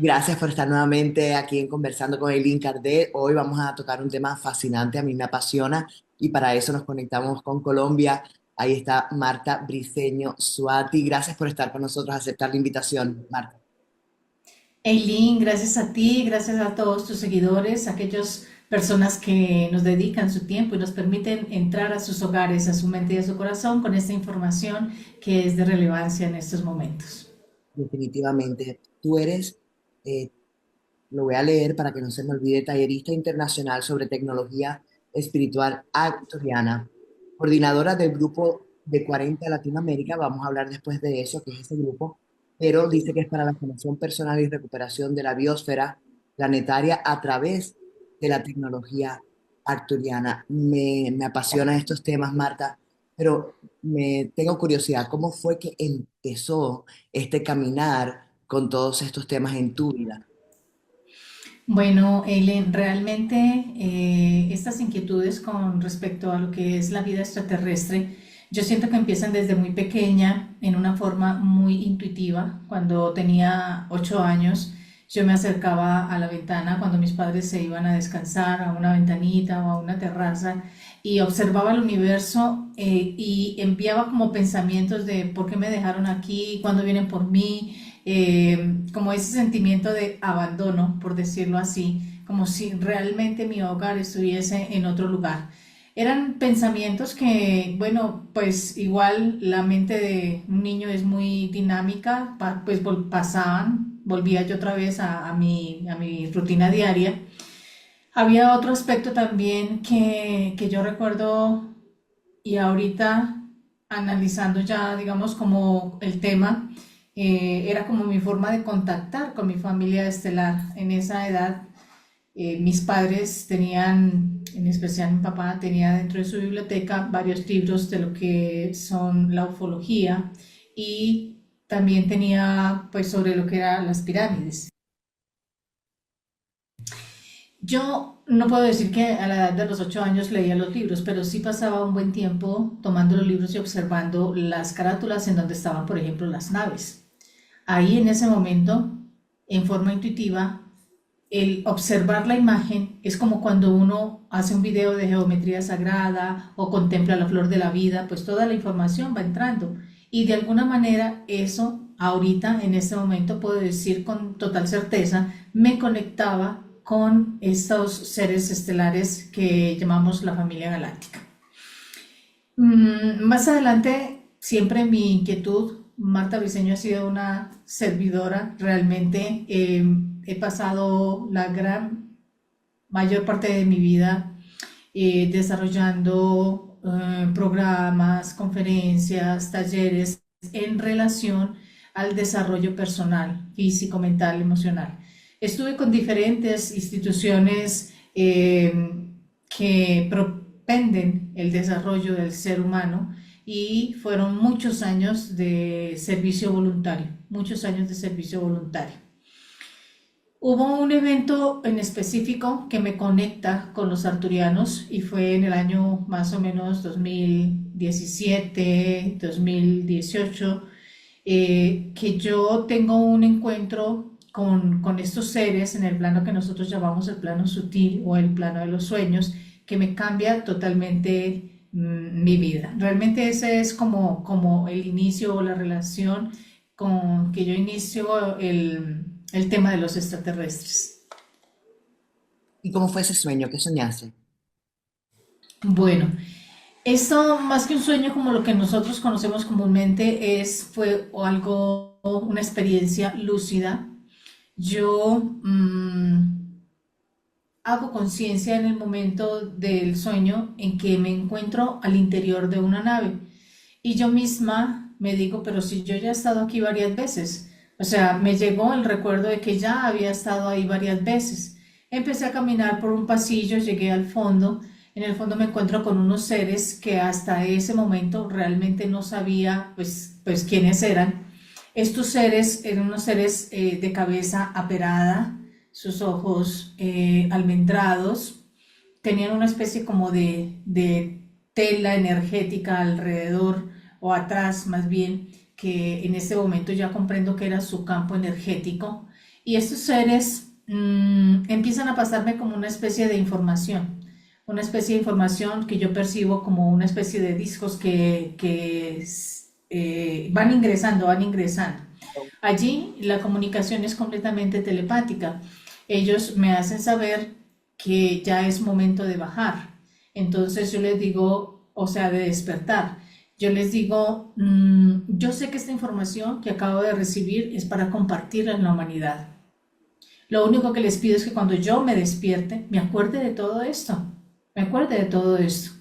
Gracias por estar nuevamente aquí en Conversando con Eileen Cardet. Hoy vamos a tocar un tema fascinante, a mí me apasiona y para eso nos conectamos con Colombia. Ahí está Marta Briceño Suati. Gracias por estar con nosotros, aceptar la invitación, Marta. Eileen, gracias a ti, gracias a todos tus seguidores, a aquellas personas que nos dedican su tiempo y nos permiten entrar a sus hogares, a su mente y a su corazón con esta información que es de relevancia en estos momentos. Definitivamente, tú eres, eh, lo voy a leer para que no se me olvide, tallerista internacional sobre tecnología espiritual arcturiana, coordinadora del grupo de 40 Latinoamérica. Vamos a hablar después de eso, que es ese grupo, pero dice que es para la formación personal y recuperación de la biosfera planetaria a través de la tecnología arcturiana. Me apasionan estos temas, Marta, pero me tengo curiosidad, ¿cómo fue que empezó este caminar con todos estos temas en tu vida? Bueno, Eileen, realmente estas inquietudes con respecto a lo que es la vida extraterrestre, yo siento que empiezan desde muy pequeña, en una forma muy intuitiva. Cuando tenía 8 años, yo me acercaba a la ventana cuando mis padres se iban a descansar, a una ventanita o a una terraza, y observaba el universo y enviaba como pensamientos de por qué me dejaron aquí, cuándo vienen por mí, como ese sentimiento de abandono, por decirlo así, como si realmente mi hogar estuviese en otro lugar. Eran pensamientos que, bueno, pues igual la mente de un niño es muy dinámica, pues pasaban, volvía yo otra vez a mi rutina diaria. Había otro aspecto también que yo recuerdo y ahorita analizando ya, digamos, como el tema, era como mi forma de contactar con mi familia estelar. En esa edad, mis padres tenían, en especial mi papá, tenía dentro de su biblioteca varios libros de lo que son la ufología y también tenía pues sobre lo que eran las pirámides. Yo no puedo decir que a la edad de los 8 años leía los libros, pero sí pasaba un buen tiempo tomando los libros y observando las carátulas en donde estaban, por ejemplo, las naves. Ahí en ese momento, en forma intuitiva, el observar la imagen es como cuando uno hace un video de geometría sagrada o contempla la flor de la vida, pues toda la información va entrando. Y de alguna manera eso, ahorita, en este momento, puedo decir con total certeza, me conectaba con estos seres estelares que llamamos la familia galáctica. Más adelante, siempre mi inquietud, Marta Briceño ha sido una servidora, realmente he pasado la gran mayor parte de mi vida desarrollando programas, conferencias, talleres en relación al desarrollo personal, físico, mental, emocional. Estuve con diferentes instituciones que propenden el desarrollo del ser humano y fueron muchos años de servicio voluntario, muchos años de servicio voluntario. Hubo un evento en específico que me conecta con los arturianos y fue en el año más o menos 2017, 2018, que yo tengo un encuentro con estos seres en el plano que nosotros llamamos el plano sutil o el plano de los sueños, que me cambia totalmente mi vida. Realmente ese es como el inicio o la relación con que yo inicio el tema de los extraterrestres. ¿Y cómo fue ese sueño? ¿Qué soñaste? Bueno, esto más que un sueño como lo que nosotros conocemos comúnmente fue algo, una experiencia lúcida. Yo hago conciencia en el momento del sueño en que me encuentro al interior de una nave y yo misma me digo, pero si yo ya he estado aquí varias veces, o sea, me llegó el recuerdo de que ya había estado ahí varias veces. Empecé a caminar por un pasillo, llegué al fondo. En el fondo me encuentro con unos seres que hasta ese momento realmente no sabía pues quiénes eran. Estos seres eran unos seres de cabeza aperada, sus ojos almendrados, tenían una especie como de tela energética alrededor o atrás más bien, que en este momento ya comprendo que era su campo energético y estos seres empiezan a pasarme como una especie de información que yo percibo como una especie de discos que van ingresando, van ingresando. Allí la comunicación es completamente telepática. Ellos me hacen saber que ya es momento de bajar. Entonces yo les digo, o sea, de despertar. Yo les digo, yo sé que esta información que acabo de recibir es para compartirla en la humanidad. Lo único que les pido es que cuando yo me despierte, me acuerde de todo esto. Me acuerde de todo esto.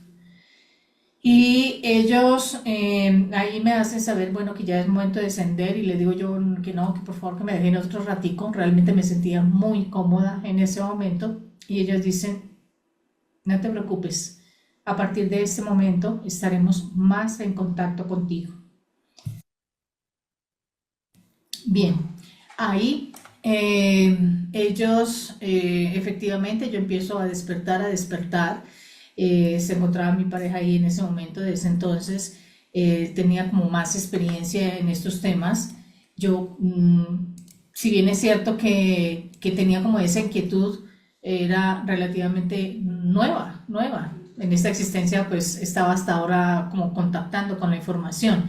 Y ellos ahí me hacen saber, bueno, que ya es momento de descender y le digo yo que no, que por favor que me dejen otro ratico. Realmente me sentía muy cómoda en ese momento y ellos dicen, no te preocupes, a partir de este momento estaremos más en contacto contigo. Bien, ahí ellos, efectivamente, yo empiezo a despertar. Se encontraba mi pareja ahí en ese momento, desde entonces tenía como más experiencia en estos temas. Yo, si bien es cierto que tenía como esa inquietud, era relativamente nueva. En esta existencia, pues estaba hasta ahora como contactando con la información.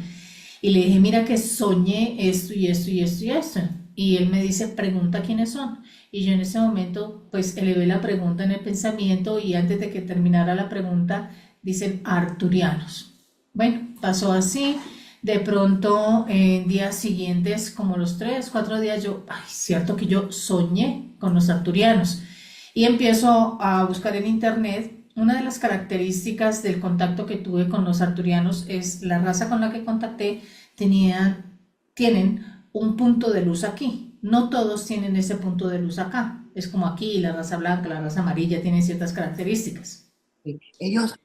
Y le dije, mira que soñé esto y esto y esto y esto. Y él me dice, pregunta quiénes son. Y yo en ese momento, pues elevé la pregunta en el pensamiento y antes de que terminara la pregunta, dicen arturianos. Bueno, pasó así. De pronto, en días siguientes, como los 3, 4 días, yo, ay, cierto que yo soñé con los arturianos. Y empiezo a buscar en internet. Una de las características del contacto que tuve con los arturianos es la raza con la que contacté tienen un punto de luz aquí. No todos tienen ese punto de luz acá. Es como aquí, la raza blanca, la raza amarilla tienen ciertas características. Sí. Ellos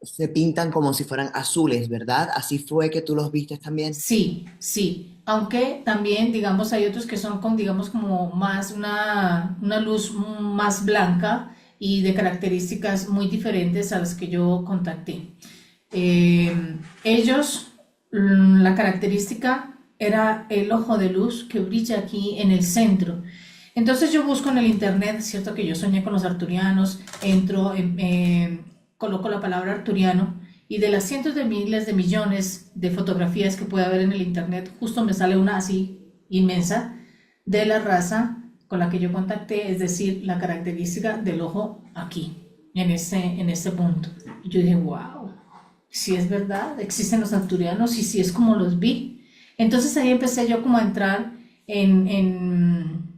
se pintan como si fueran azules, ¿verdad? Así fue que tú los viste también. Sí, sí. Aunque también, digamos, hay otros que son con, digamos, como más una luz más blanca y de características muy diferentes a las que yo contacté. Ellos, la característica era el ojo de luz que brilla aquí en el centro. Entonces yo busco en el internet, cierto que yo soñé con los arturianos, entro, coloco la palabra arturiano y de las cientos de miles de millones de fotografías que puede haber en el internet, justo me sale una así inmensa de la raza con la que yo contacté, es decir, la característica del ojo aquí, en ese punto. Y yo dije, wow, si es verdad, existen los arturianos y si es como los vi. Entonces ahí empecé yo como a entrar en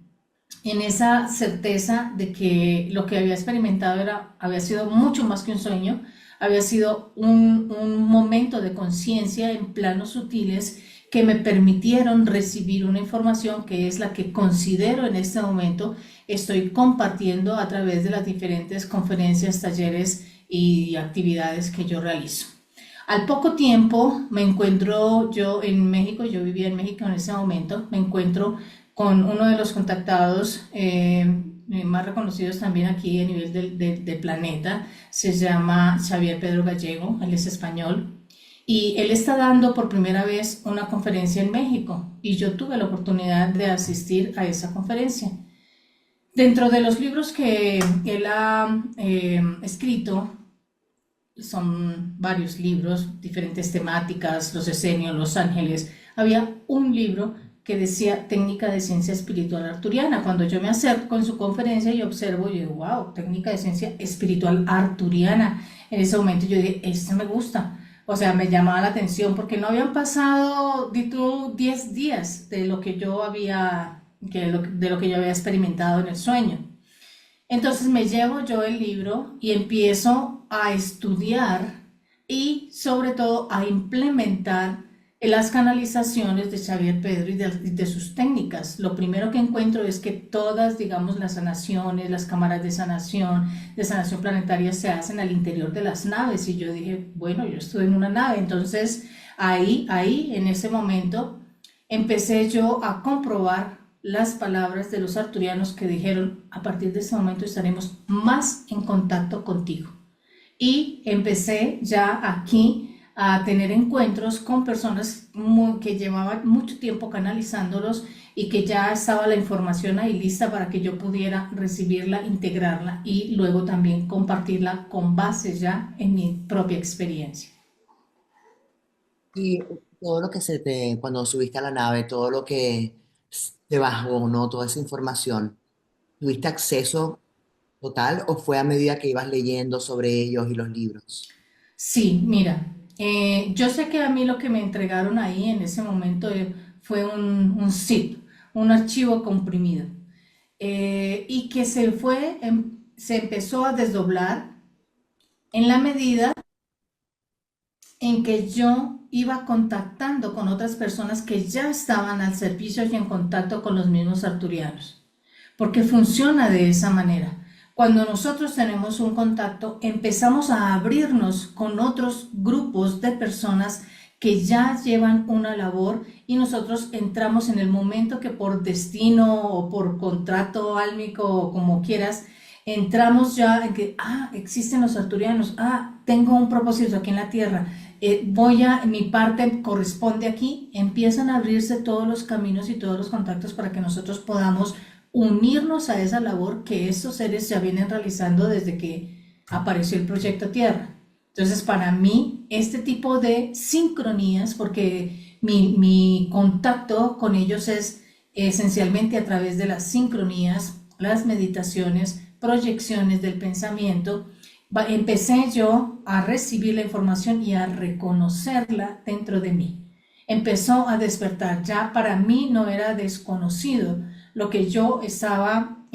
esa certeza de que lo que había experimentado había sido mucho más que un sueño, había sido un momento de conciencia en planos sutiles que me permitieron recibir una información que es la que considero en este momento estoy compartiendo a través de las diferentes conferencias, talleres y actividades que yo realizo. Al poco tiempo me encuentro yo en México, yo vivía en México en ese momento, me encuentro con uno de los contactados más reconocidos también aquí a nivel del planeta, se llama Xavier Pedro Gallego, él es español, y él está dando por primera vez una conferencia en México y yo tuve la oportunidad de asistir a esa conferencia. Dentro de los libros que él ha escrito, son varios libros, diferentes temáticas, los esenios, los ángeles. Había un libro que decía técnica de ciencia espiritual arturiana. Cuando yo me acerco en su conferencia y observo, yo digo, wow, técnica de ciencia espiritual arturiana. En ese momento yo dije, este me gusta. O sea, me llamaba la atención porque no habían pasado, di tú, 10 días de lo que yo había, de lo que yo había experimentado en el sueño. Entonces me llevo yo el libro y empiezo a estudiar y sobre todo a implementar las canalizaciones de Xavier Pedro y de sus técnicas. Lo primero que encuentro es que todas, digamos, las sanaciones, las cámaras de sanación planetaria se hacen al interior de las naves. Y yo dije, bueno, yo estuve en una nave. Entonces ahí, en ese momento, empecé yo a comprobar las palabras de los arturianos que dijeron, a partir de este momento estaremos más en contacto contigo. Y empecé ya aquí a tener encuentros con personas que llevaban mucho tiempo canalizándolos y que ya estaba la información ahí lista para que yo pudiera recibirla, integrarla y luego también compartirla con base ya en mi propia experiencia. Y todo lo que cuando subiste a la nave, todo lo que te bajó, ¿no? Toda esa información, ¿tuviste acceso total o fue a medida que ibas leyendo sobre ellos y los libros? Sí, mira, yo sé que a mí lo que me entregaron ahí en ese momento fue un zip, un archivo comprimido, y que se empezó a desdoblar en la medida en que yo iba contactando con otras personas que ya estaban al servicio y en contacto con los mismos arturianos, porque funciona de esa manera. Cuando nosotros tenemos un contacto, empezamos a abrirnos con otros grupos de personas que ya llevan una labor y nosotros entramos en el momento que por destino o por contrato álmico o como quieras, entramos ya en que, existen los arturianos, tengo un propósito aquí en la tierra, mi parte corresponde aquí, empiezan a abrirse todos los caminos y todos los contactos para que nosotros podamos unirnos a esa labor que estos seres ya vienen realizando desde que apareció el proyecto Tierra. Entonces, para mí, este tipo de sincronías, porque mi contacto con ellos es esencialmente a través de las sincronías, las meditaciones, proyecciones del pensamiento, empecé yo a recibir la información y a reconocerla dentro de mí. Empezó a despertar. Ya para mí no era desconocido lo que yo estaba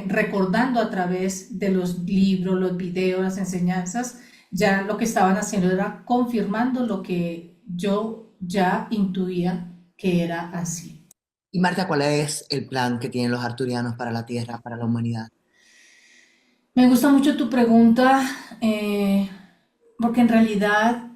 recordando a través de los libros, los videos, las enseñanzas. Ya lo que estaban haciendo era confirmando lo que yo ya intuía que era así. Y Marta, ¿cuál es el plan que tienen los arturianos para la Tierra, para la humanidad? Me gusta mucho tu pregunta, eh, porque en realidad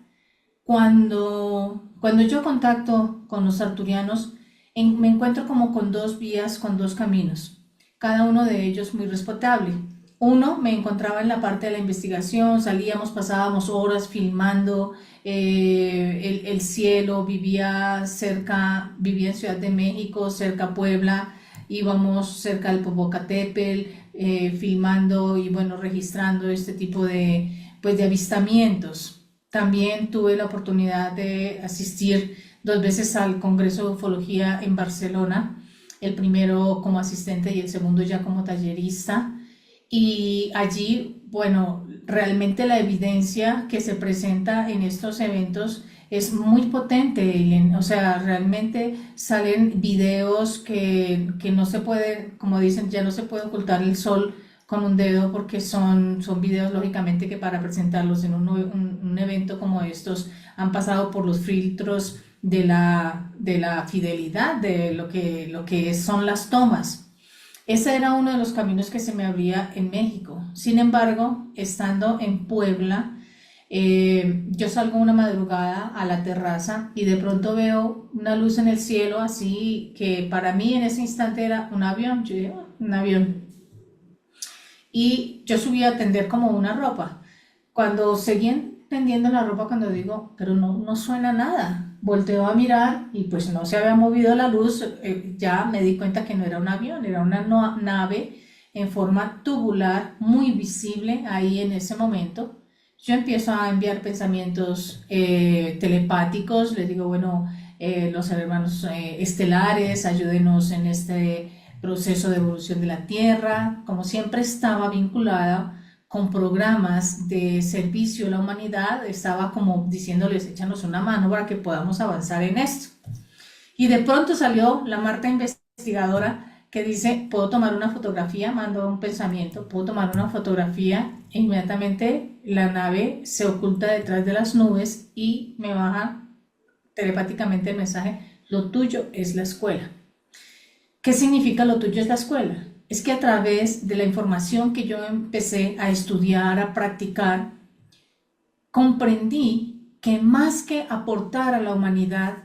cuando yo contacto con los arturianos, me encuentro como con dos vías, con dos caminos, cada uno de ellos muy respetable. Uno, me encontraba en la parte de la investigación, salíamos, pasábamos horas filmando el cielo, vivía en Ciudad de México, cerca a Puebla, íbamos cerca del Popocatépetl, filmando y bueno, registrando este tipo pues, de avistamientos. También tuve la oportunidad de asistir 2 veces al Congreso de Ufología en Barcelona, el primero como asistente y el segundo ya como tallerista. Y allí, bueno, realmente la evidencia que se presenta en estos eventos es muy potente, Eileen. O sea, realmente salen videos que no se puede, como dicen, ya no se puede ocultar el sol con un dedo porque son videos lógicamente que para presentarlos en un evento como estos han pasado por los filtros de la fidelidad de lo que son las tomas. Ese era uno de los caminos que se me abría en México. Sin embargo, estando en Puebla, yo salgo una madrugada a la terraza y de pronto veo una luz en el cielo, así que para mí en ese instante era un avión. Yo dije, un avión. Y yo subí a tender como una ropa. Cuando seguí tendiendo la ropa, cuando digo, pero no suena nada, volteo a mirar y pues no se había movido la luz, ya me di cuenta que no era un avión, era una nave en forma tubular, muy visible ahí en ese momento. Yo empiezo a enviar pensamientos telepáticos, les digo, bueno, los hermanos estelares, ayúdenos en este proceso de evolución de la Tierra. Como siempre estaba vinculada con programas de servicio a la humanidad, estaba como diciéndoles, échanos una mano para que podamos avanzar en esto. Y de pronto salió la Marta investigadora que dice, puedo tomar una fotografía, mando un pensamiento, puedo tomar una fotografía, e inmediatamente la nave se oculta detrás de las nubes y me baja telepáticamente el mensaje, lo tuyo es la escuela. ¿Qué significa lo tuyo es la escuela? Es que a través de la información que yo empecé a estudiar, a practicar, comprendí que más que aportar a la humanidad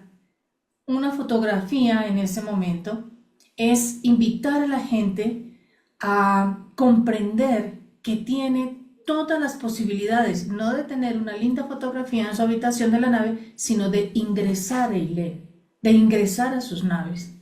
una fotografía en ese momento, es invitar a la gente a comprender que tiene todas las posibilidades, no de tener una linda fotografía en su habitación de la nave, sino de ingresar, Eileen, de ingresar a sus naves.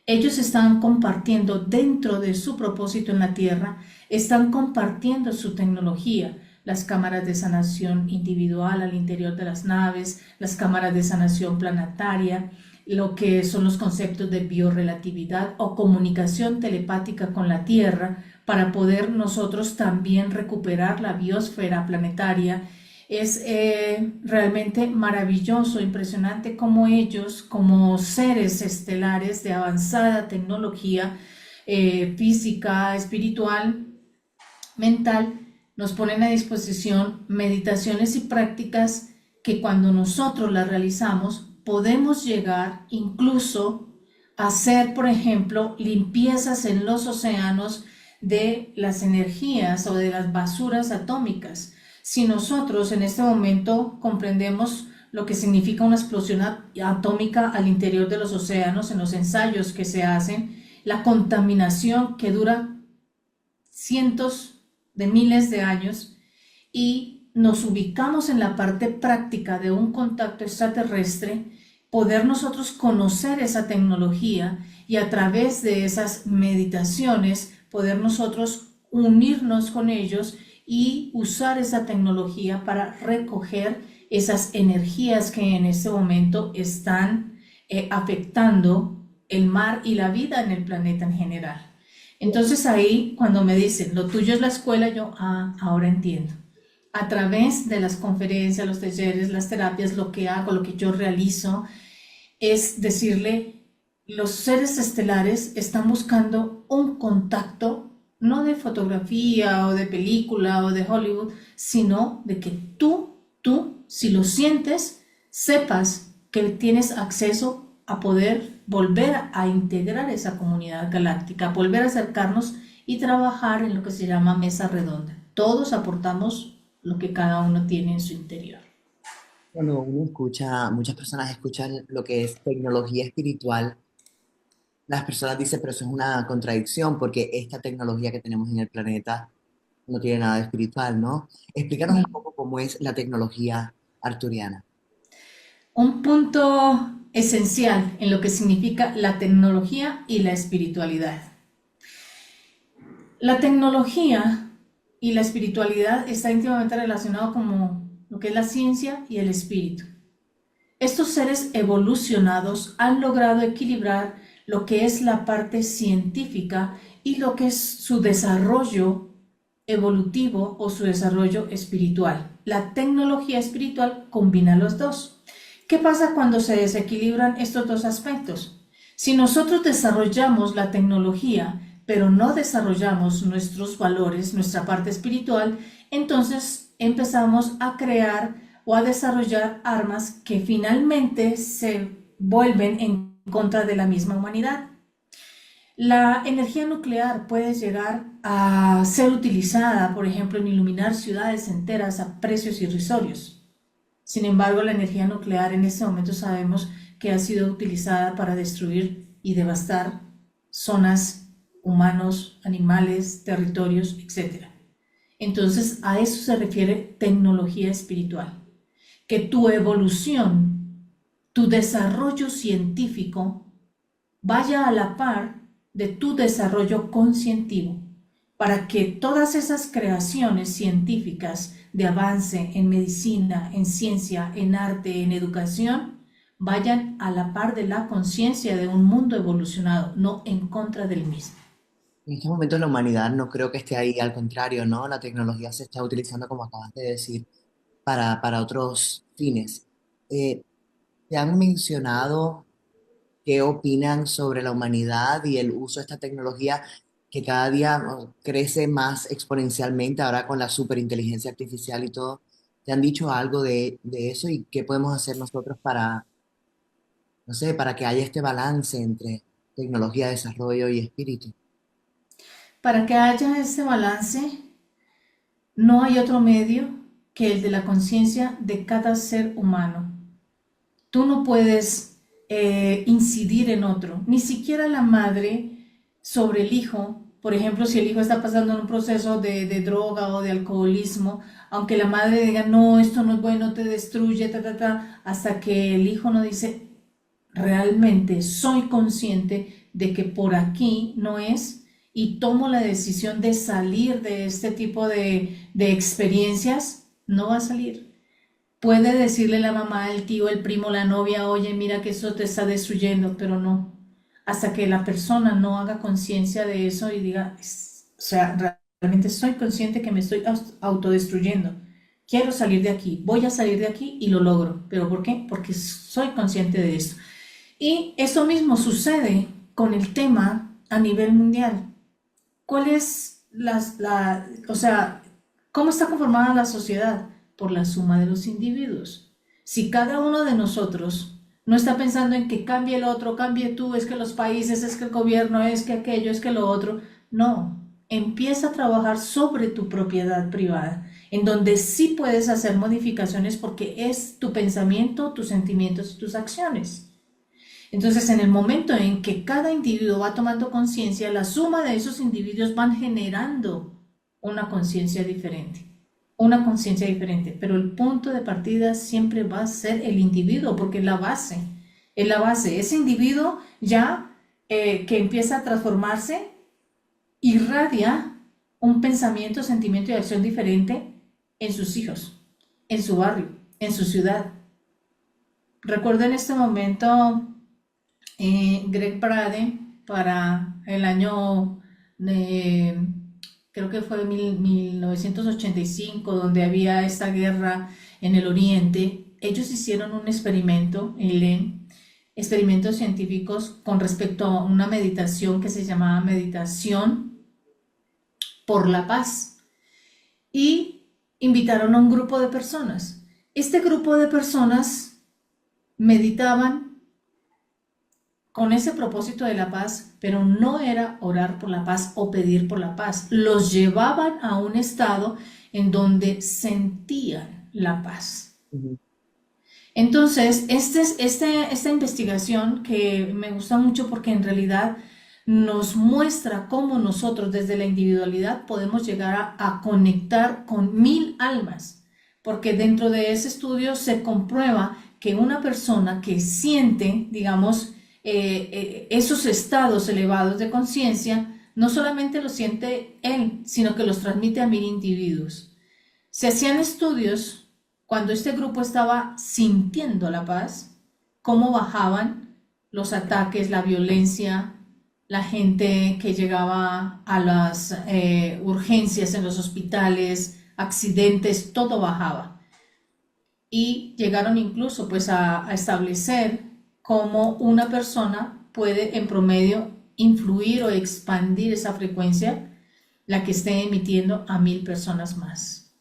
Ellos están compartiendo dentro de su propósito en la Tierra, están compartiendo su tecnología, las cámaras de sanación individual al interior de las naves, las cámaras de sanación planetaria, lo que son los conceptos de biorrelatividad o comunicación telepática con la Tierra para poder nosotros también recuperar la biosfera planetaria. Es realmente maravilloso, impresionante cómo ellos, como seres estelares de avanzada tecnología física, espiritual, mental, nos ponen a disposición meditaciones y prácticas que cuando nosotros las realizamos podemos llegar incluso a hacer, por ejemplo, limpiezas en los océanos de las energías o de las basuras atómicas. Si nosotros en este momento comprendemos lo que significa una explosión atómica al interior de los océanos, en los ensayos que se hacen, la contaminación que dura cientos de miles de años, y nos ubicamos en la parte práctica de un contacto extraterrestre, poder nosotros conocer esa tecnología y a través de esas meditaciones poder nosotros unirnos con ellos y usar esa tecnología para recoger esas energías que en este momento están afectando el mar y la vida en el planeta en general. Entonces ahí cuando me dicen, lo tuyo es la escuela, yo, ahora entiendo. A través de las conferencias, los talleres, las terapias, lo que hago, lo que yo realizo, es decirle, los seres estelares están buscando un contacto, no de fotografía o de película o de Hollywood, sino de que tú, si lo sientes, sepas que tienes acceso a poder volver a integrar esa comunidad galáctica, volver a acercarnos y trabajar en lo que se llama mesa redonda. Todos aportamos lo que cada uno tiene en su interior. Cuando uno escucha, muchas personas escuchan lo que es tecnología espiritual, las personas dicen, pero eso es una contradicción porque esta tecnología que tenemos en el planeta no tiene nada de espiritual, ¿no? Explícanos un poco cómo es la tecnología arturiana. Un punto esencial en lo que significa la tecnología y la espiritualidad. La tecnología y la espiritualidad está íntimamente relacionado como lo que es la ciencia y el espíritu. Estos seres evolucionados han logrado equilibrar lo que es la parte científica y lo que es su desarrollo evolutivo o su desarrollo espiritual. La tecnología espiritual combina los dos. ¿Qué pasa cuando se desequilibran estos dos aspectos? Si nosotros desarrollamos la tecnología, pero no desarrollamos nuestros valores, nuestra parte espiritual, entonces empezamos a crear o a desarrollar armas que finalmente se vuelven en contra de la misma humanidad. La energía nuclear puede llegar a ser utilizada, por ejemplo, en iluminar ciudades enteras a precios irrisorios. Sin embargo, la energía nuclear en este momento sabemos que ha sido utilizada para destruir y devastar zonas, humanos, animales, territorios, etc. Entonces, a eso se refiere tecnología espiritual. Que tu evolución, tu desarrollo científico vaya a la par de tu desarrollo conscientivo, para que todas esas creaciones científicas de avance en medicina, en ciencia, en arte, en educación, vayan a la par de la conciencia de un mundo evolucionado, no en contra del mismo. En estos momentos la humanidad no creo que esté ahí, al contrario, ¿no? La tecnología se está utilizando, como acabas de decir, para otros fines. Eh, ¿Te han mencionado qué opinan sobre la humanidad y el uso de esta tecnología que cada día crece más exponencialmente ahora con la superinteligencia artificial y todo? ¿Te han dicho algo de eso y qué podemos hacer nosotros para, no sé, para que haya este balance entre tecnología, desarrollo y espíritu? Para que haya ese balance, no hay otro medio que el de la conciencia de cada ser humano. Tú no puedes incidir en otro, ni siquiera la madre sobre el hijo Por ejemplo, si el hijo está pasando en un proceso de droga o de alcoholismo, aunque la madre diga, no, esto no es bueno, te destruye, hasta que el hijo no dice, realmente soy consciente de que por aquí no es y tomo la decisión de salir de este tipo de experiencias, no va a salir. Puede decirle la mamá, el tío, el primo, la novia, oye, mira que eso te está destruyendo, pero no. Hasta que la persona no haga conciencia de eso y diga, o sea, realmente soy consciente que me estoy autodestruyendo. Quiero salir de aquí, voy a salir de aquí y lo logro. ¿Pero por qué? Porque soy consciente de eso. Y eso mismo sucede con el tema a nivel mundial. ¿Cuál es o sea, cómo está conformada la sociedad? Por la suma de los individuos. Si cada uno de nosotros no está pensando en que cambie el otro, cambie tú, es que los países, es que el gobierno, es que aquello, es que lo otro, no, empieza a trabajar sobre tu propiedad privada, en donde sí puedes hacer modificaciones porque es tu pensamiento, tus sentimientos y tus acciones. Entonces, en el momento en que cada individuo va tomando conciencia, la suma de esos individuos van generando una conciencia diferente, una conciencia diferente, pero el punto de partida siempre va a ser el individuo, porque es la base, ese individuo ya que empieza a transformarse, irradia un pensamiento, sentimiento y acción diferente en sus hijos, en su barrio, en su ciudad. Recuerdo en este momento Greg Braden para el año, eh, creo que fue 1985, donde había esta guerra en el Oriente. Ellos hicieron un experimento, experimentos científicos con respecto a una meditación que se llamaba meditación por la paz y invitaron a un grupo de personas. Este grupo de personas meditaban con ese propósito de la paz, pero no era orar por la paz o pedir por la paz. Los llevaban a un estado en donde sentían la paz. Ujú. Entonces, esta investigación que me gusta mucho porque en realidad nos muestra cómo nosotros desde la individualidad podemos llegar a conectar con 1000 almas, porque dentro de ese estudio se comprueba que una persona que siente, digamos, esos estados elevados de conciencia, no solamente los siente él, sino que los transmite a 1000 individuos. Se hacían estudios cuando este grupo estaba sintiendo la paz, cómo bajaban los ataques, la violencia, la gente que llegaba a las urgencias en los hospitales, accidentes, todo bajaba. Y llegaron incluso pues a establecer cómo una persona puede en promedio influir o expandir esa frecuencia, la que esté emitiendo a 1000 personas más.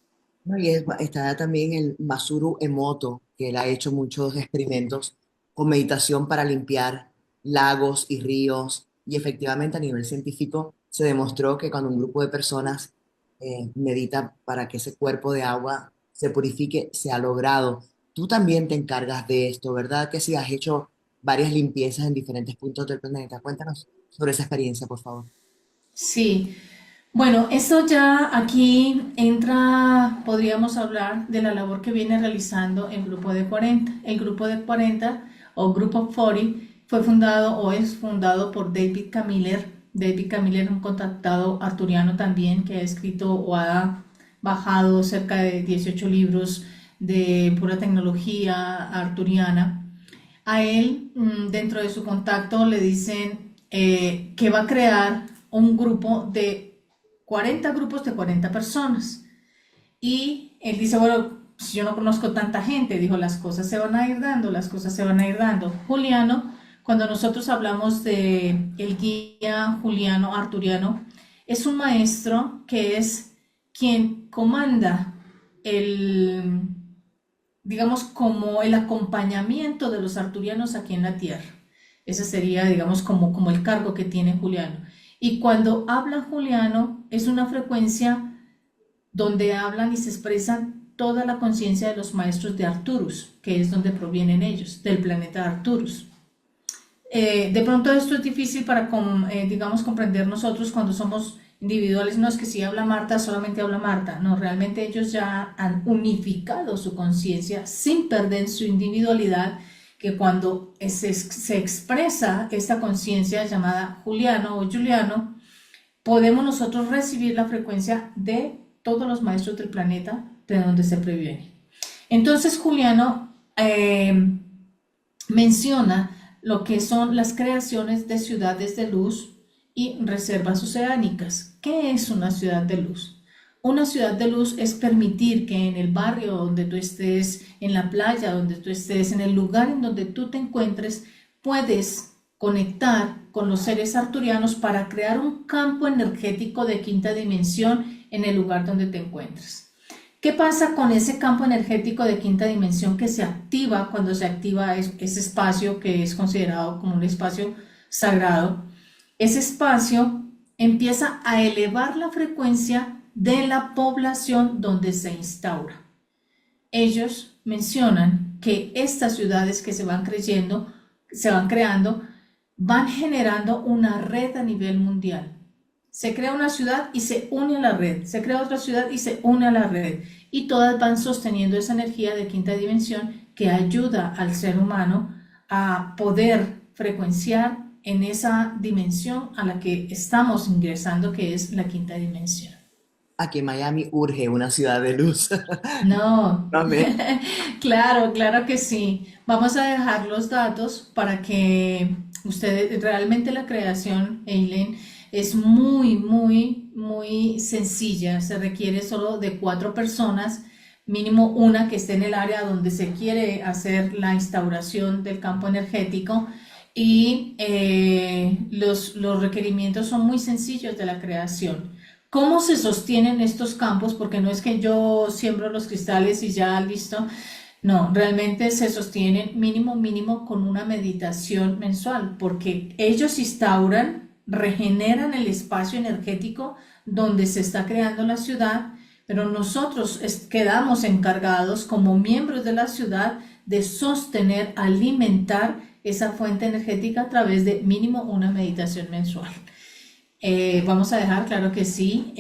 No, y está también el Masuru Emoto, que él ha hecho muchos experimentos con meditación para limpiar lagos y ríos. Y efectivamente a nivel científico se demostró que cuando un grupo de personas medita para que ese cuerpo de agua se purifique, se ha logrado. Tú también te encargas de esto, ¿verdad? Que sí, has hecho varias limpiezas en diferentes puntos del planeta. Cuéntanos sobre esa experiencia, por favor. Sí, bueno, esto ya aquí entra, podríamos hablar de la labor que viene realizando el Grupo de 40. El Grupo de 40 o Grupo 40 fue fundado o es fundado por David Camiller. David Camiller es un contactado arturiano también que ha escrito o ha bajado cerca de 18 libros de pura tecnología arturiana. A él, dentro de su contacto, le dicen que va a crear un grupo de 40 grupos de 40 personas. Y él dice, bueno, si yo no conozco tanta gente, dijo, las cosas se van a ir dando, las cosas se van a ir dando. Juliano, cuando nosotros hablamos de el guía Juliano Arturiano, es un maestro que es quien comanda el, digamos, como el acompañamiento de los arturianos aquí en la tierra. Ese sería, digamos, como el cargo que tiene Juliano. Y cuando habla Juliano, es una frecuencia donde hablan y se expresan toda la conciencia de los maestros de Arturus, que es donde provienen ellos, del planeta Arturus. De pronto esto es difícil para, digamos, comprender nosotros cuando somos individuales. No es que si habla Marta, solamente habla Marta. No, realmente ellos ya han unificado su conciencia sin perder su individualidad, que cuando se expresa esta conciencia llamada Juliano o Juliano, podemos nosotros recibir la frecuencia de todos los maestros del planeta de donde se previene. Entonces Juliano menciona lo que son las creaciones de ciudades de luz y reservas oceánicas. ¿Qué es una ciudad de luz? Una ciudad de luz es permitir que en el barrio donde tú estés, en la playa donde tú estés, en el lugar en donde tú te encuentres, puedes conectar con los seres arturianos para crear un campo energético de quinta dimensión en el lugar donde te encuentres. ¿Qué pasa con ese campo energético de quinta dimensión que se activa cuando se activa ese espacio que es considerado como un espacio sagrado? Ese espacio empieza a elevar la frecuencia de la población donde se instaura. Ellos mencionan que estas ciudades que se van creando, van generando una red a nivel mundial. Se crea una ciudad y se une a la red, se crea otra ciudad y se une a la red, y todas van sosteniendo esa energía de quinta dimensión que ayuda al ser humano a poder frecuenciar en esa dimensión a la que estamos ingresando, que es la quinta dimensión. Aquí en Miami urge una ciudad de luz. No, Amén. claro, claro que sí. Vamos a dejar los datos para que ustedes, realmente la creación, Eileen, es muy, muy, muy sencilla. Se requiere solo de 4 personas, mínimo una que esté en el área donde se quiere hacer la instauración del campo energético. Y los requerimientos son muy sencillos de la creación. ¿Cómo se sostienen estos campos? Porque no es que yo siembro los cristales y ya listo. No, realmente se sostienen mínimo, mínimo con una meditación mensual, porque ellos instauran, regeneran el espacio energético donde se está creando la ciudad, pero nosotros quedamos encargados como miembros de la ciudad de sostener, alimentar esa fuente energética a través de mínimo una meditación mensual. Vamos a dejar, claro que sí,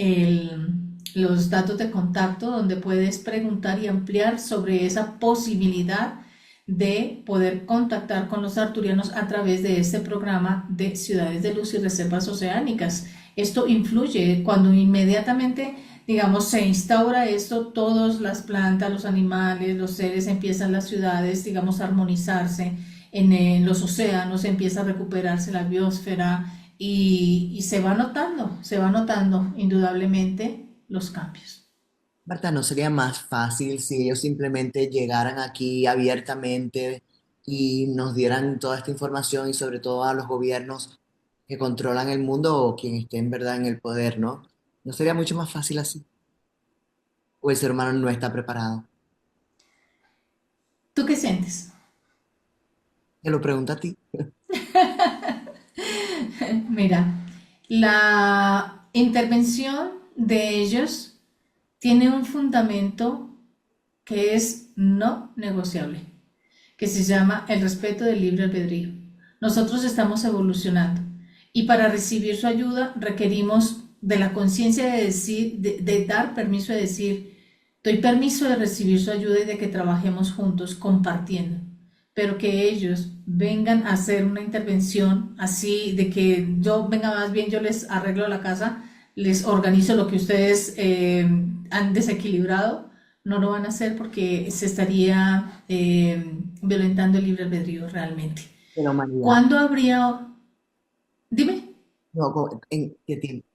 los datos de contacto donde puedes preguntar y ampliar sobre esa posibilidad de poder contactar con los arturianos a través de este programa de ciudades de luz y reservas oceánicas. Esto influye cuando inmediatamente, digamos, se instaura esto, todas las plantas, los animales, los seres empiezan las ciudades, digamos, a armonizarse en los océanos, empieza a recuperarse la biosfera y se va notando indudablemente los cambios. Marta, ¿no sería más fácil si ellos simplemente llegaran aquí abiertamente y nos dieran toda esta información y sobre todo a los gobiernos que controlan el mundo o quien esté en verdad en el poder, ¿no? ¿No sería mucho más fácil así? ¿O el ser humano no está preparado? ¿Tú qué sientes? Te lo pregunto a ti. Mira, la intervención de ellos tiene un fundamento que es no negociable, que se llama el respeto del libre albedrío. Nosotros estamos evolucionando y para recibir su ayuda requerimos de la conciencia de decir, de dar permiso de decir, doy permiso de recibir su ayuda y de que trabajemos juntos compartiendo, pero que ellos vengan a hacer una intervención así de que yo venga, más bien yo les arreglo la casa, les organizo lo que ustedes han desequilibrado, no lo van a hacer porque se estaría violentando el libre albedrío realmente. De la humanidad. ¿Cuándo habría? Dime. No,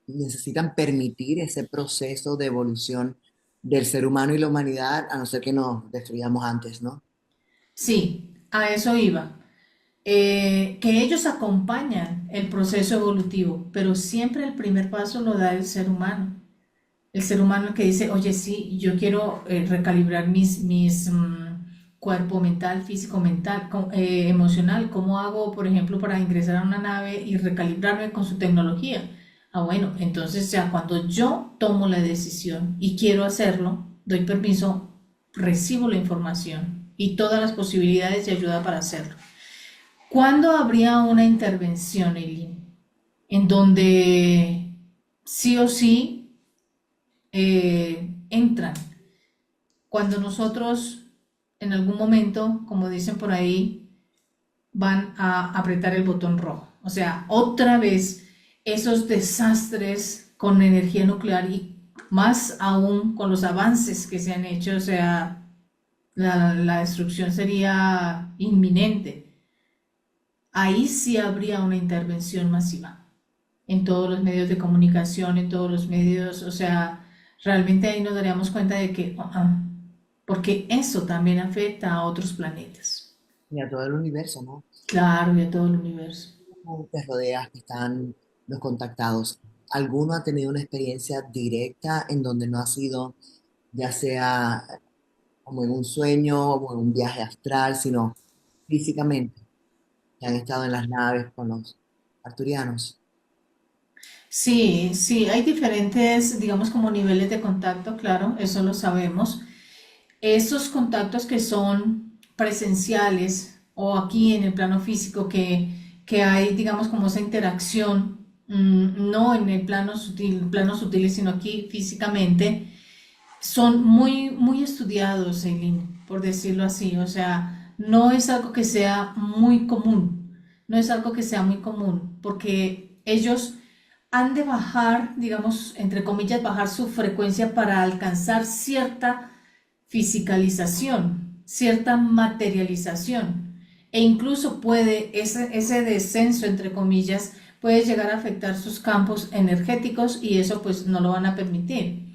necesitan permitir ese proceso de evolución del ser humano y la humanidad, a no ser que nos destruyamos antes, ¿no? Sí, a eso iba. Que ellos acompañan el proceso evolutivo, pero siempre el primer paso lo da el ser humano. El ser humano que dice, oye, sí, yo quiero recalibrar mis cuerpo mental, físico, mental, emocional. ¿Cómo hago, por ejemplo, para ingresar a una nave y recalibrarme con su tecnología? Ah, bueno, entonces ya cuando yo tomo la decisión y quiero hacerlo, doy permiso, recibo la información y todas las posibilidades de ayuda para hacerlo. ¿Cuándo habría una intervención, Eileen, en donde sí o sí entran? Cuando nosotros en algún momento, como dicen por ahí, van a apretar el botón rojo. O sea, otra vez esos desastres con energía nuclear y más aún con los avances que se han hecho, o sea, la destrucción sería inminente. Ahí sí habría una intervención masiva en todos los medios de comunicación, en todos los medios, o sea, realmente ahí nos daríamos cuenta de que, porque eso también afecta a otros planetas. Y a todo el universo, ¿no? Claro, y a todo el universo. ¿Cómo te rodeas que están los contactados? ¿Alguno ha tenido una experiencia directa en donde no ha sido, ya sea como en un sueño o en un viaje astral, sino físicamente, que han estado en las naves con los arturianos? Sí, sí, hay diferentes, digamos, como niveles de contacto, claro, eso lo sabemos. Esos contactos que son presenciales o aquí en el plano físico, que hay, digamos, como esa interacción, no en el plano sutil, planos sutiles, sino aquí físicamente, son muy, muy estudiados, Eileen, por decirlo así. O sea, no es algo que sea muy común, no es algo que sea muy común, porque ellos han de bajar, digamos, entre comillas, bajar su frecuencia para alcanzar cierta fisicalización, cierta materialización. E incluso puede ese descenso, entre comillas, puede llegar a afectar sus campos energéticos y eso pues no lo van a permitir.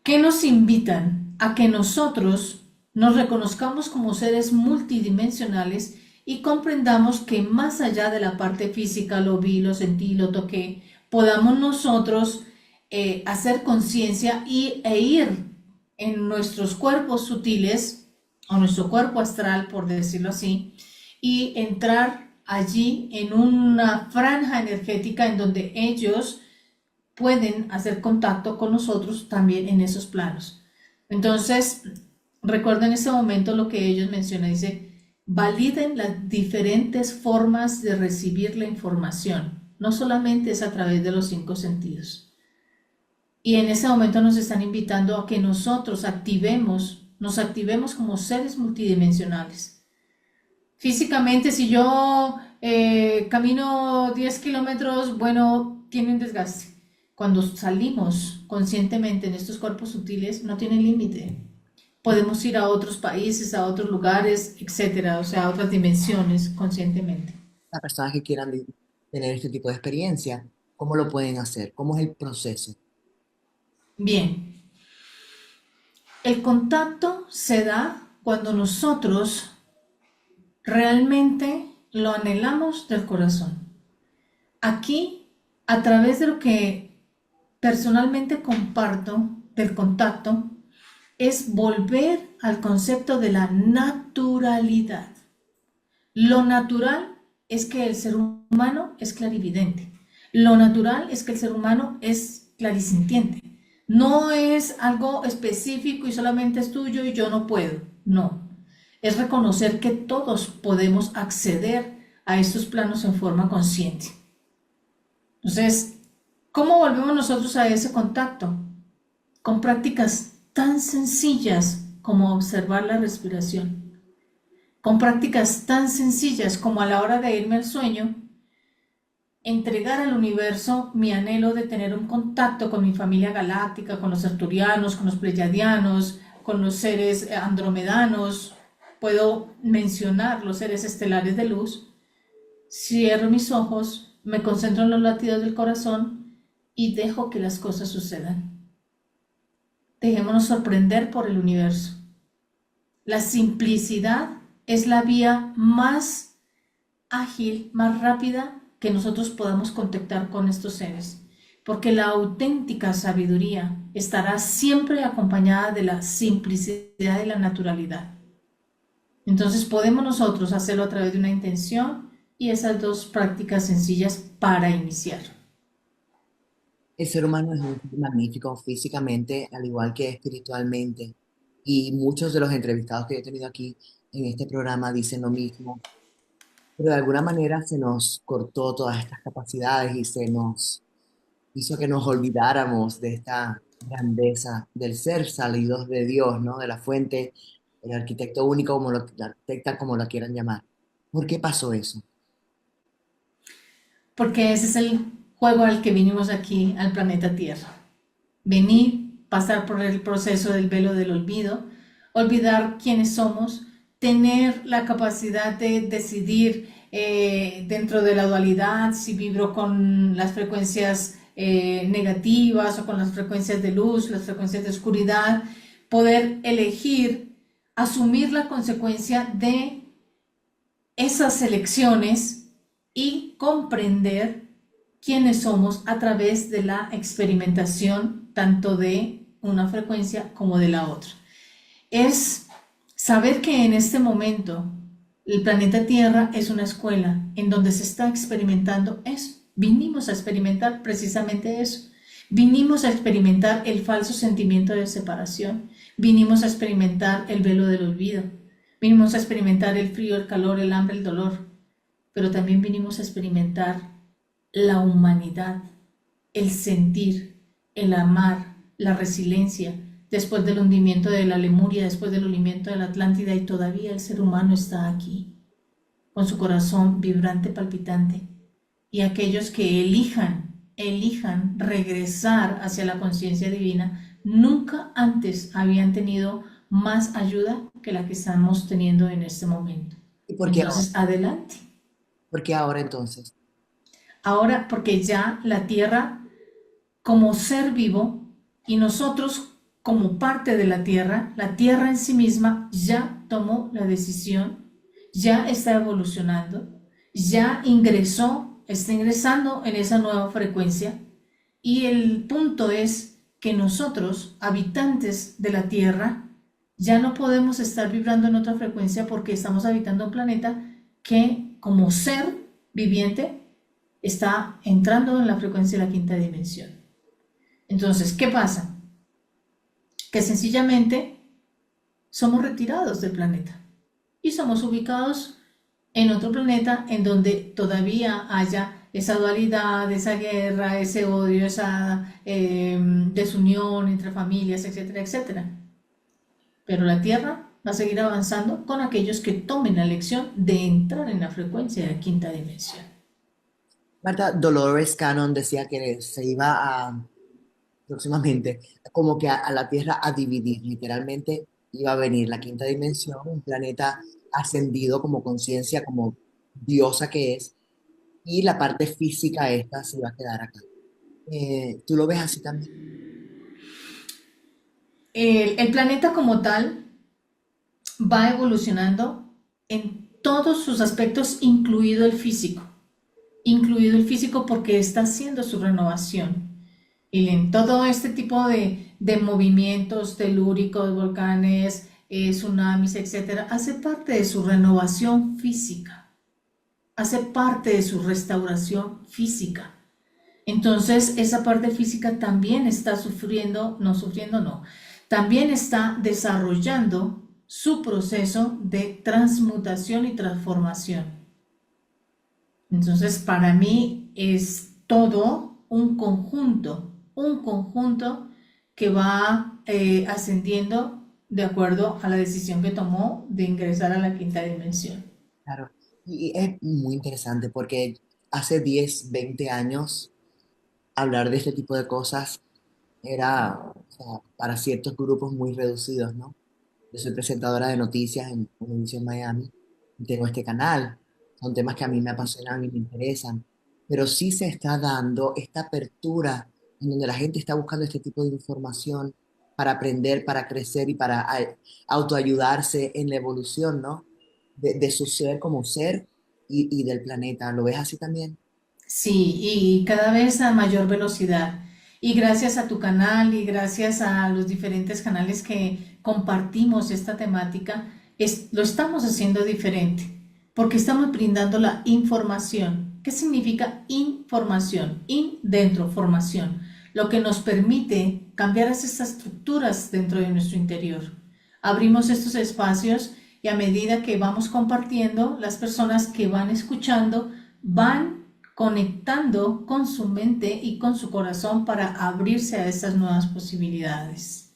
¿Qué nos invitan? A que nosotros nos reconozcamos como seres multidimensionales y comprendamos que más allá de la parte física, lo vi, lo sentí, lo toqué, podamos nosotros hacer conciencia e ir en nuestros cuerpos sutiles o nuestro cuerpo astral, por decirlo así, y entrar allí en una franja energética en donde ellos pueden hacer contacto con nosotros también en esos planos. Entonces, recuerden en ese momento lo que ellos mencionan, dice, validen las diferentes formas de recibir la información, no solamente es a través de los cinco sentidos. Y en ese momento nos están invitando a que nosotros nos activemos como seres multidimensionales. Físicamente, si yo camino 10 kilómetros, bueno, tienen desgaste. Cuando salimos conscientemente en estos cuerpos sutiles, no tienen límite. Podemos ir a otros países, a otros lugares, etcétera, o sea, a otras dimensiones conscientemente. Las personas que quieran tener este tipo de experiencia, ¿cómo lo pueden hacer? ¿Cómo es el proceso? Bien, el contacto se da cuando nosotros realmente lo anhelamos del corazón. Aquí, a través de lo que personalmente comparto del contacto, es volver al concepto de la naturalidad. Lo natural es que el ser humano es clarividente. Lo natural es que el ser humano es clarisintiente. No es algo específico y solamente es tuyo y yo no puedo. No. Es reconocer que todos podemos acceder a estos planos en forma consciente. Entonces, ¿cómo volvemos nosotros a ese contacto? Con prácticas tan sencillas como observar la respiración, con prácticas tan sencillas como a la hora de irme al sueño, entregar al universo mi anhelo de tener un contacto con mi familia galáctica, con los arturianos, con los pleyadianos, con los seres andromedanos, puedo mencionar los seres estelares de luz, cierro mis ojos, me concentro en los latidos del corazón y dejo que las cosas sucedan. Dejémonos sorprender por el universo. La simplicidad es la vía más ágil, más rápida que nosotros podamos contactar con estos seres, porque la auténtica sabiduría estará siempre acompañada de la simplicidad y la naturalidad. Entonces podemos nosotros hacerlo a través de una intención y esas dos prácticas sencillas para iniciar. El ser humano es un ser magnífico físicamente, al igual que espiritualmente. Y muchos de los entrevistados que yo he tenido aquí en este programa dicen lo mismo. pero de alguna manera se nos cortó todas estas capacidades y se nos hizo que nos olvidáramos de esta grandeza del ser salidos de Dios, ¿no? De la fuente, el arquitecto único, como lo, la arquitecta, como lo quieran llamar. ¿Por qué pasó eso? Porque ese es el juego al que vinimos aquí, al planeta Tierra. Venir, pasar por el proceso del velo del olvido, olvidar quiénes somos, tener la capacidad de decidir dentro de la dualidad si vibro con las frecuencias negativas o con las frecuencias de luz, las frecuencias de oscuridad, poder elegir, asumir la consecuencia de esas elecciones y comprender quiénes somos a través de la experimentación tanto de una frecuencia como de la otra. Es saber que en este momento el planeta Tierra es una escuela en donde se está experimentando eso. Vinimos a experimentar precisamente eso. Vinimos a experimentar el falso sentimiento de separación. Vinimos a experimentar el velo del olvido. Vinimos a experimentar el frío, el calor, el hambre, el dolor. Pero también vinimos a experimentar la humanidad, el sentir, el amar, la resiliencia, después del hundimiento de la Lemuria, después del hundimiento de la Atlántida, y todavía el ser humano está aquí, con su corazón vibrante, palpitante. Y aquellos que elijan regresar hacia la conciencia divina, nunca antes habían tenido más ayuda que la que estamos teniendo en este momento. ¿Y por qué ahora? Entonces, adelante. ¿Por qué ahora entonces? Ahora, porque ya la Tierra como ser vivo y nosotros como parte de la Tierra en sí misma ya tomó la decisión, ya está evolucionando, ya ingresó, está ingresando en esa nueva frecuencia, y el punto es que nosotros, habitantes de la Tierra, ya no podemos estar vibrando en otra frecuencia porque estamos habitando un planeta que como ser viviente está entrando en la frecuencia de la quinta dimensión. Entonces, ¿qué pasa? Que sencillamente somos retirados del planeta y somos ubicados en otro planeta en donde todavía haya esa dualidad, esa guerra, ese odio, esa desunión entre familias, etcétera, etcétera. Pero la Tierra va a seguir avanzando con aquellos que tomen la elección de entrar en la frecuencia de la quinta dimensión. Marta, Dolores Cannon decía que se iba a próximamente como que a la Tierra a dividir, literalmente iba a venir la quinta dimensión, un planeta ascendido como conciencia, como diosa que es, y la parte física esta se iba a quedar acá. ¿Tú lo ves así también? El planeta como tal va evolucionando en todos sus aspectos, incluido el físico porque está haciendo su renovación. Y en todo este tipo de movimientos telúricos, volcanes, tsunamis, etcétera, hace parte de su renovación física, hace parte de su restauración física. Entonces, esa parte física también está sufriendo, no, también está desarrollando su proceso de transmutación y transformación. Entonces, para mí es todo un conjunto que va ascendiendo de acuerdo a la decisión que tomó de ingresar a la quinta dimensión. Claro. Y es muy interesante porque hace 10 20 años hablar de este tipo de cosas era, o sea, para ciertos grupos muy reducidos, ¿no? Yo soy presentadora de noticias en Univision Miami y tengo este canal. Son temas que a mí me apasionan y me interesan, pero sí se está dando esta apertura en donde la gente está buscando este tipo de información para aprender, para crecer y para autoayudarse en la evolución, ¿no? De su ser como ser y del planeta. ¿Lo ves así también? Sí, y cada vez a mayor velocidad. Y gracias a tu canal y gracias a los diferentes canales que compartimos esta temática, lo estamos haciendo diferente, porque estamos brindando la información. ¿Qué significa información? In dentro, formación, lo que nos permite cambiar esas estructuras dentro de nuestro interior. Abrimos estos espacios Y a medida que vamos compartiendo, las personas que van escuchando van conectando con su mente y con su corazón para abrirse a estas nuevas posibilidades.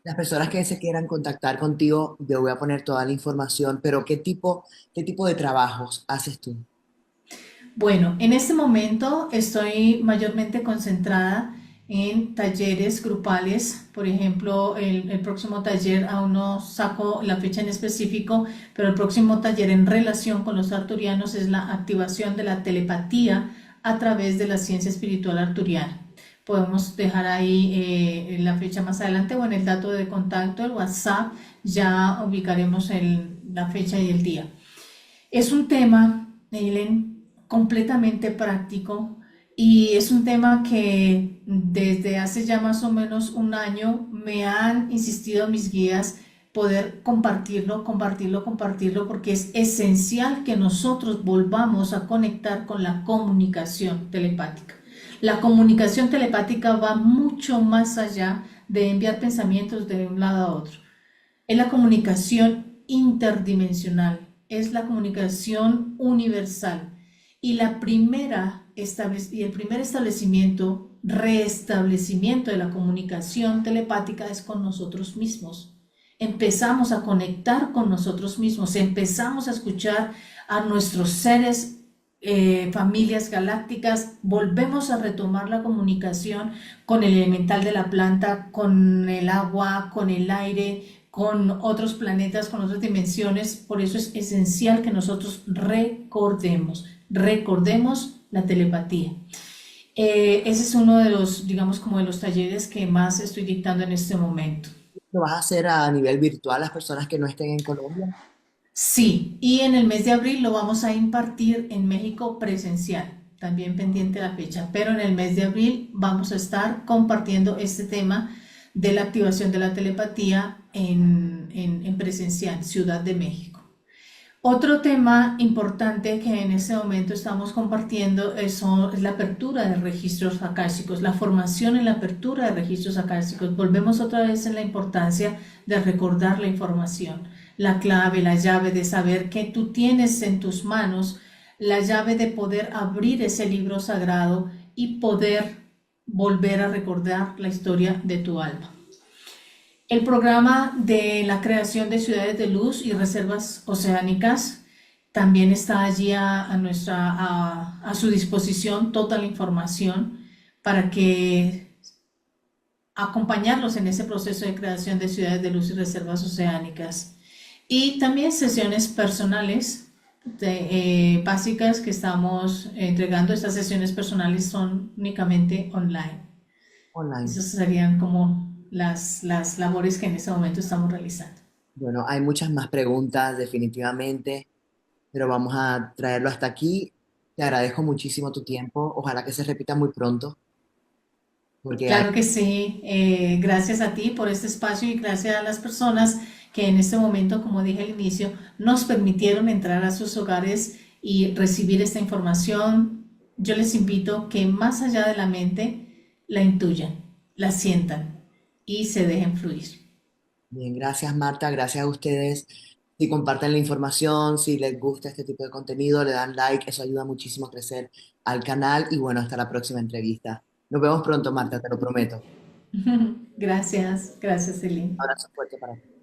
Las personas que se quieran contactar contigo, yo voy a poner toda la información, pero qué tipo de trabajos haces tú? Bueno, en este momento estoy mayormente concentrada en talleres grupales. Por ejemplo, el próximo taller, aún no saco la fecha en específico, pero el próximo taller en relación con los arturianos es la activación de la telepatía a través de la ciencia espiritual arturiana. Podemos dejar ahí la fecha más adelante o en el dato de contacto, el WhatsApp, ya ubicaremos la fecha y el día. Es un tema, Eileen, completamente práctico y es un tema que desde hace ya más o menos un año me han insistido mis guías poder compartirlo, compartirlo, compartirlo, porque es esencial que nosotros volvamos a conectar con la comunicación telepática. La comunicación telepática va mucho más allá de enviar pensamientos de un lado a otro. Es la comunicación interdimensional, es la comunicación universal. Y el primer establecimiento, restablecimiento de la comunicación telepática es con nosotros mismos. Empezamos a conectar con nosotros mismos, empezamos a escuchar a nuestros seres, familias galácticas, volvemos a retomar la comunicación con el elemental de la planta, con el agua, con el aire, con otros planetas, con otras dimensiones. Por eso es esencial que nosotros recordemos la telepatía. Ese es uno de los, digamos, como de los talleres que más estoy dictando en este momento. ¿Lo vas a hacer a nivel virtual las personas que no estén en Colombia? Sí, y en el mes de abril lo vamos a impartir en México presencial, también pendiente la fecha, pero en el mes de abril vamos a estar compartiendo este tema de la activación de la telepatía en presencial, Ciudad de México. Otro tema importante que en este momento estamos compartiendo es la apertura de registros akáshicos, la formación en la apertura de registros akáshicos. Volvemos otra vez en la importancia de recordar la información, la clave, la llave de saber que tú tienes en tus manos, la llave de poder abrir ese libro sagrado y poder volver a recordar la historia de tu alma. El programa de la creación de ciudades de luz y reservas oceánicas también está allí a su disposición toda la información para que acompañarlos en ese proceso de creación de ciudades de luz y reservas oceánicas. Y también sesiones personales básicas que estamos entregando. Estas sesiones personales son únicamente online. Online. Esas serían como las labores que en este momento estamos realizando. Bueno, hay muchas más preguntas definitivamente, pero vamos a traerlo hasta aquí. Te agradezco muchísimo tu tiempo. Ojalá que se repita muy pronto, porque hay, Claro que sí, gracias a ti por este espacio y gracias a las personas que en este momento, como dije al inicio, nos permitieron entrar a sus hogares y recibir esta información. Yo les invito que más allá de la mente, la intuyan, la sientan y se dejen fluir. bien, gracias Marta, gracias a ustedes. Si comparten la información, si les gusta este tipo de contenido, le dan like, eso ayuda muchísimo a crecer al canal y bueno, hasta la próxima entrevista. Nos vemos pronto, Marta, te lo prometo. Gracias, gracias, Celine. Abrazo fuerte para ti.